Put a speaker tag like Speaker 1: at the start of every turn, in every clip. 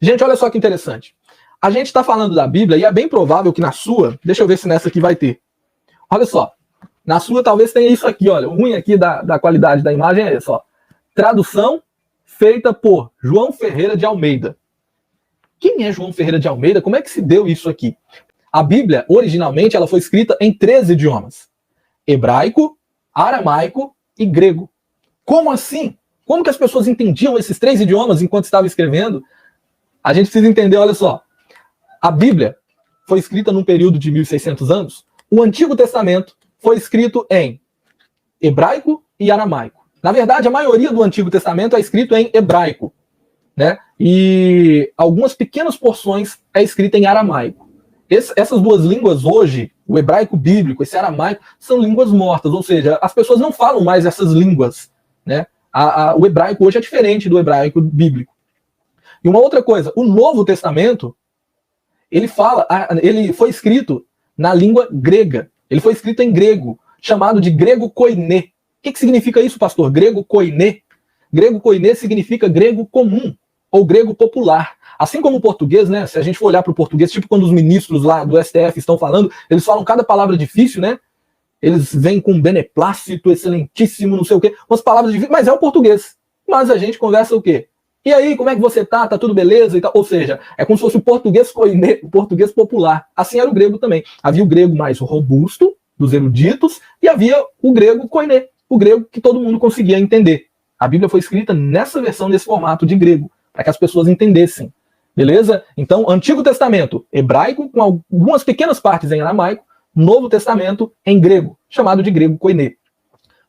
Speaker 1: Gente, olha só que interessante. A gente está falando da Bíblia e é bem provável que na sua, deixa eu ver se nessa aqui vai ter. Olha só, na sua talvez tenha isso aqui, olha, o ruim aqui da qualidade da imagem é esse, ó. Tradução feita por João Ferreira de Almeida. Quem é João Ferreira de Almeida? Como é que se deu isso aqui? A Bíblia, originalmente, ela foi escrita em 3 idiomas. Hebraico, aramaico e grego. Como assim? Como que as pessoas entendiam esses 3 idiomas enquanto estavam escrevendo? A gente precisa entender, olha só. A Bíblia foi escrita num período de 1.600 anos. O Antigo Testamento foi escrito em hebraico e aramaico. Na verdade, a maioria do Antigo Testamento é escrito em hebraico, né? E algumas pequenas porções é escrita em aramaico. Essas duas línguas hoje, o hebraico bíblico, esse aramaico, são línguas mortas, ou seja, as pessoas não falam mais essas línguas, né? O hebraico hoje é diferente do hebraico bíblico. E uma outra coisa, o Novo Testamento, ele foi escrito na língua grega. Ele foi escrito em grego, chamado de grego koiné. O que significa isso, pastor? Grego koiné? Grego koiné significa grego comum, ou grego popular. Assim como o português, né? Se a gente for olhar para o português, tipo quando os ministros lá do STF estão falando, eles falam cada palavra difícil, né? Eles vêm com beneplácito, excelentíssimo, não sei o quê, umas palavras difíceis, mas é o português. Mas a gente conversa o quê? E aí, como é que você tá? Tá tudo beleza? E tal. Ou seja, é como se fosse o português koiné, o português popular. Assim era o grego também. Havia o grego mais robusto, dos eruditos, e havia o grego koiné, o grego que todo mundo conseguia entender. A Bíblia foi escrita nessa versão, nesse formato de grego, para que as pessoas entendessem. Beleza? Então, Antigo Testamento, hebraico, com algumas pequenas partes em aramaico, Novo Testamento em grego, chamado de grego koiné.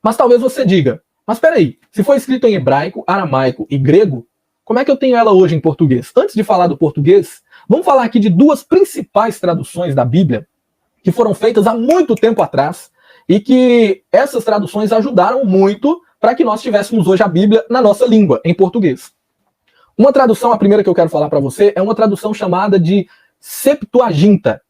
Speaker 1: Mas talvez você diga, mas peraí, se foi escrito em hebraico, aramaico e grego, como é que eu tenho ela hoje em português? Antes de falar do português, vamos falar aqui de 2 principais traduções da Bíblia que foram feitas há muito tempo atrás e que essas traduções ajudaram muito para que nós tivéssemos hoje a Bíblia na nossa língua, em português. Uma tradução, a primeira que eu quero falar para você, é uma tradução chamada de Septuaginta.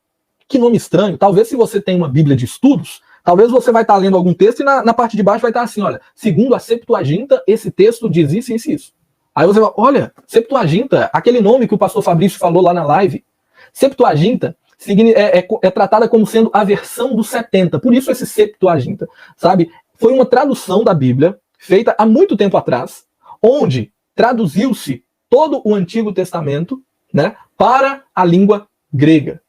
Speaker 1: Que nome estranho. Talvez se você tem uma Bíblia de estudos, talvez você vai estar lendo algum texto e na parte de baixo vai estar assim, olha, segundo a Septuaginta, esse texto diz isso, isso e isso. Aí você vai, olha, Septuaginta, aquele nome que o pastor Fabrício falou lá na live. Septuaginta é tratada como sendo a versão dos 70, por isso esse Septuaginta, sabe? Foi uma tradução da Bíblia, feita há muito tempo atrás, onde traduziu-se todo o Antigo Testamento, né, para a língua grega.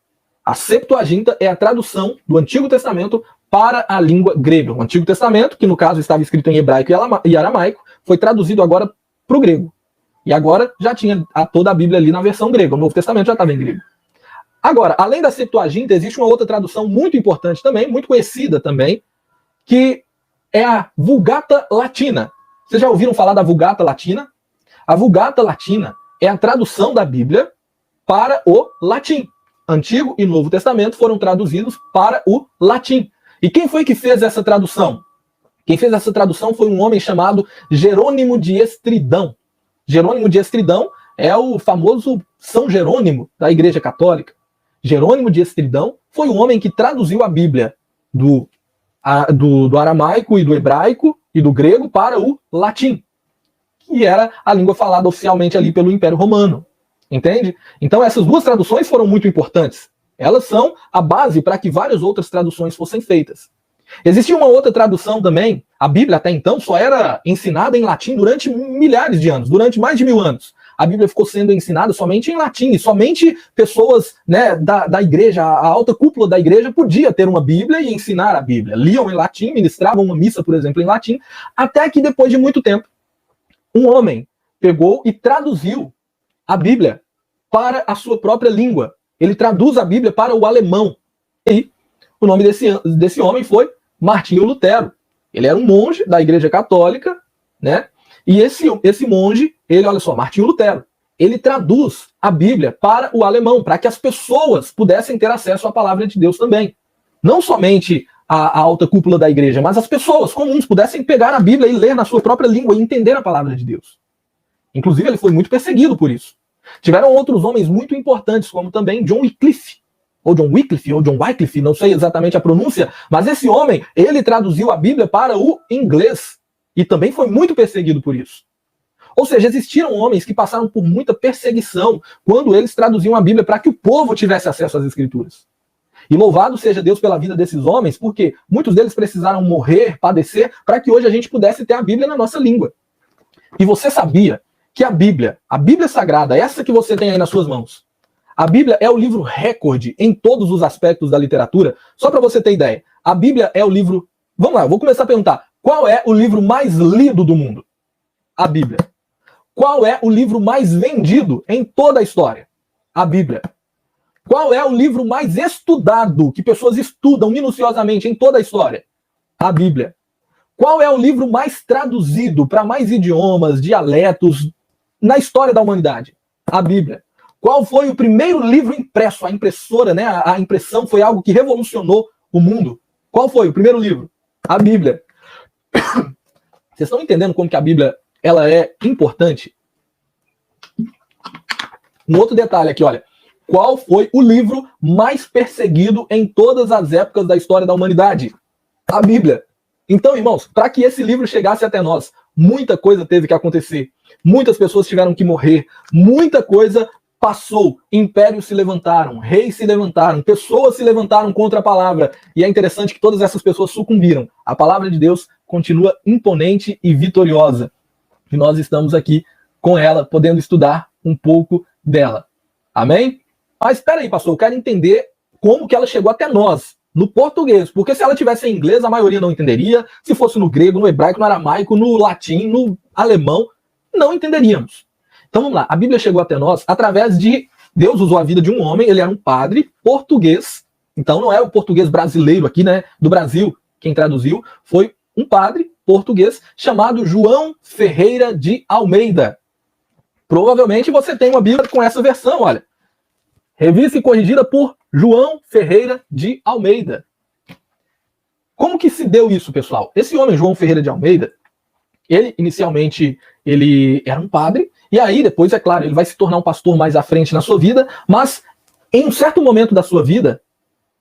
Speaker 1: A Septuaginta é a tradução do Antigo Testamento para a língua grega. O Antigo Testamento, que no caso estava escrito em hebraico e aramaico, foi traduzido agora para o grego. E agora já tinha toda a Bíblia ali na versão grega. O Novo Testamento já estava em grego. Agora, além da Septuaginta, existe uma outra tradução muito importante também, muito conhecida também, que é a Vulgata Latina. Vocês já ouviram falar da Vulgata Latina? A Vulgata Latina é a tradução da Bíblia para o latim. Antigo e Novo Testamento foram traduzidos para o latim. E quem foi que fez essa tradução? Quem fez essa tradução foi um homem chamado Jerônimo de Estridão. Jerônimo de Estridão é o famoso São Jerônimo da Igreja Católica. Jerônimo de Estridão foi um homem que traduziu a Bíblia do aramaico e do hebraico e do grego para o latim, que era a língua falada oficialmente ali pelo Império Romano. Entende? Então essas 2 traduções foram muito importantes. Elas são a base para que várias outras traduções fossem feitas. Existia uma outra tradução também. A Bíblia até então só era ensinada em latim durante milhares de anos, durante mais de 1000 anos. A Bíblia ficou sendo ensinada somente em latim, e somente pessoas, né, da igreja, a alta cúpula da igreja podia ter uma Bíblia e ensinar a Bíblia. Liam em latim, ministravam uma missa, por exemplo, em latim, até que depois de muito tempo, um homem pegou e traduziu a Bíblia para a sua própria língua. Ele traduz a Bíblia para o alemão. E o nome desse homem foi Martinho Lutero. Ele era um monge da Igreja Católica, né? E esse monge, olha só, Martinho Lutero, ele traduz a Bíblia para o alemão, para que as pessoas pudessem ter acesso à palavra de Deus também. Não somente a alta cúpula da igreja, mas as pessoas comuns pudessem pegar a Bíblia e ler na sua própria língua e entender a palavra de Deus. Inclusive, ele foi muito perseguido por isso. Tiveram outros homens muito importantes, como também John Wycliffe, ou John Wycliffe, não sei exatamente a pronúncia, mas esse homem, ele traduziu a Bíblia para o inglês, e também foi muito perseguido por isso. Ou seja, existiram homens que passaram por muita perseguição quando eles traduziam a Bíblia para que o povo tivesse acesso às Escrituras. E louvado seja Deus pela vida desses homens, porque muitos deles precisaram morrer, padecer, para que hoje a gente pudesse ter a Bíblia na nossa língua. E você sabia que a Bíblia Sagrada, essa que você tem aí nas suas mãos, a Bíblia é o livro recorde em todos os aspectos da literatura? Só para você ter ideia, a Bíblia é o livro... Vamos lá, eu vou começar a perguntar. Qual é o livro mais lido do mundo? A Bíblia. Qual é o livro mais vendido em toda a história? A Bíblia. Qual é o livro mais estudado, que pessoas estudam minuciosamente em toda a história? A Bíblia. Qual é o livro mais traduzido para mais idiomas, dialetos, na história da humanidade? A Bíblia. Qual foi o primeiro livro impresso? A impressora, né? A impressão foi algo que revolucionou o mundo. Qual foi o primeiro livro? A Bíblia. Vocês estão entendendo como que a Bíblia ela é importante? Um outro detalhe aqui, olha. Qual foi o livro mais perseguido em todas as épocas da história da humanidade? A Bíblia. Então, irmãos, para que esse livro chegasse até nós, muita coisa teve que acontecer. Muitas pessoas tiveram que morrer. Muita coisa passou. Impérios se levantaram, reis se levantaram, pessoas se levantaram contra a palavra. E é interessante que todas essas pessoas sucumbiram. A palavra de Deus continua imponente e vitoriosa. E nós estamos aqui com ela, podendo estudar um pouco dela. Amém? Mas espera aí, pastor, eu quero entender como que ela chegou até nós, no português. Porque se ela tivesse em inglês, a maioria não entenderia. Se fosse no grego, no hebraico, no aramaico, no latim, no alemão, não entenderíamos. Então vamos lá, a Bíblia chegou até nós através de... Deus usou a vida de um homem, ele era um padre português. Então não é o português brasileiro aqui, né, do Brasil, quem traduziu. Foi um padre português chamado João Ferreira de Almeida. Provavelmente você tem uma Bíblia com essa versão, olha. Revista e corrigida por João Ferreira de Almeida. Como que se deu isso, pessoal? Esse homem, João Ferreira de Almeida, ele inicialmente ele era um padre, e aí depois, é claro, ele vai se tornar um pastor mais à frente na sua vida, mas em um certo momento da sua vida,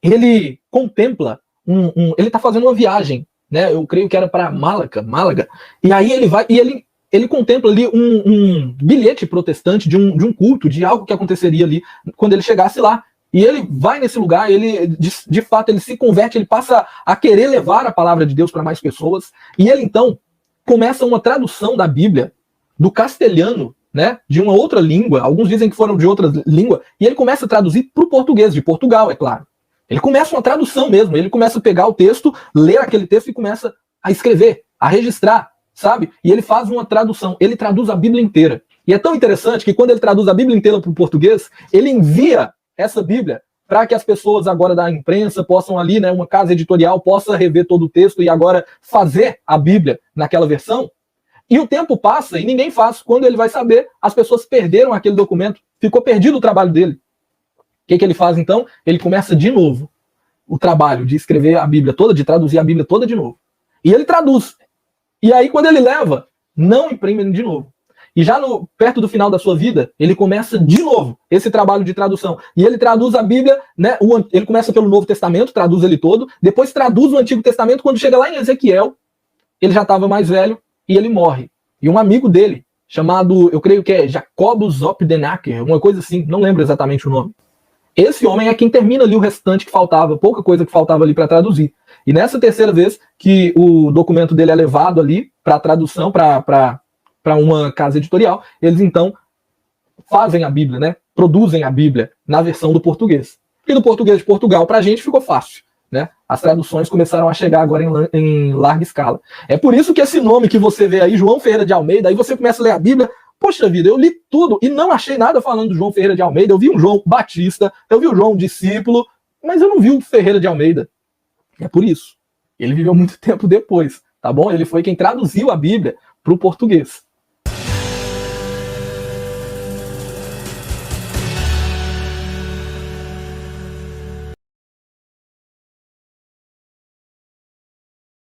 Speaker 1: ele contempla, ele está fazendo uma viagem, né? Eu creio que era para Málaga, e aí ele vai, e ele contempla ali um bilhete protestante de um culto, de algo que aconteceria ali quando ele chegasse lá. E ele vai nesse lugar, ele de fato ele se converte, ele passa a querer levar a palavra de Deus para mais pessoas. E ele então começa uma tradução da Bíblia do castelhano, né, de uma outra língua. Alguns dizem que foram de outra língua. E ele começa a traduzir para o português, de Portugal, é claro. Ele começa uma tradução mesmo. Ele começa a pegar o texto, ler aquele texto e começa a escrever, a registrar. Sabe? E ele faz uma tradução, ele traduz a Bíblia inteira. E é tão interessante que quando ele traduz a Bíblia inteira para o português, ele envia essa Bíblia para que as pessoas agora da imprensa possam ali, né, uma casa editorial, possa rever todo o texto e agora fazer a Bíblia naquela versão. E o tempo passa e ninguém faz. Quando ele vai saber, as pessoas perderam aquele documento, ficou perdido o trabalho dele. O que ele faz então? Ele começa de novo o trabalho de escrever a Bíblia toda, de traduzir a Bíblia toda de novo. E ele traduz. E aí, quando ele leva, não imprime de novo. E já perto do final da sua vida, ele começa de novo esse trabalho de tradução. E ele traduz a Bíblia, né? Ele começa pelo Novo Testamento, traduz ele todo, depois traduz o Antigo Testamento. Quando chega lá em Ezequiel, ele já estava mais velho e ele morre. E um amigo dele, chamado, eu creio que é Jacobus Opdenacker, uma coisa assim, não lembro exatamente o nome. Esse homem é quem termina ali o restante que faltava, pouca coisa que faltava ali para traduzir. E nessa terceira vez que o documento dele é levado ali para tradução, para uma casa editorial, eles então fazem a Bíblia, né? Produzem a Bíblia na versão do português. E do português de Portugal para a gente ficou fácil, né? As traduções começaram a chegar agora em larga escala. É por isso que esse nome que você vê aí, João Ferreira de Almeida, aí você começa a ler a Bíblia. Poxa vida, eu li tudo e não achei nada falando do João Ferreira de Almeida. Eu vi um João Batista, eu vi o João discípulo, mas eu não vi o Ferreira de Almeida. É por isso. Ele viveu muito tempo depois, tá bom? Ele foi quem traduziu a Bíblia para o português.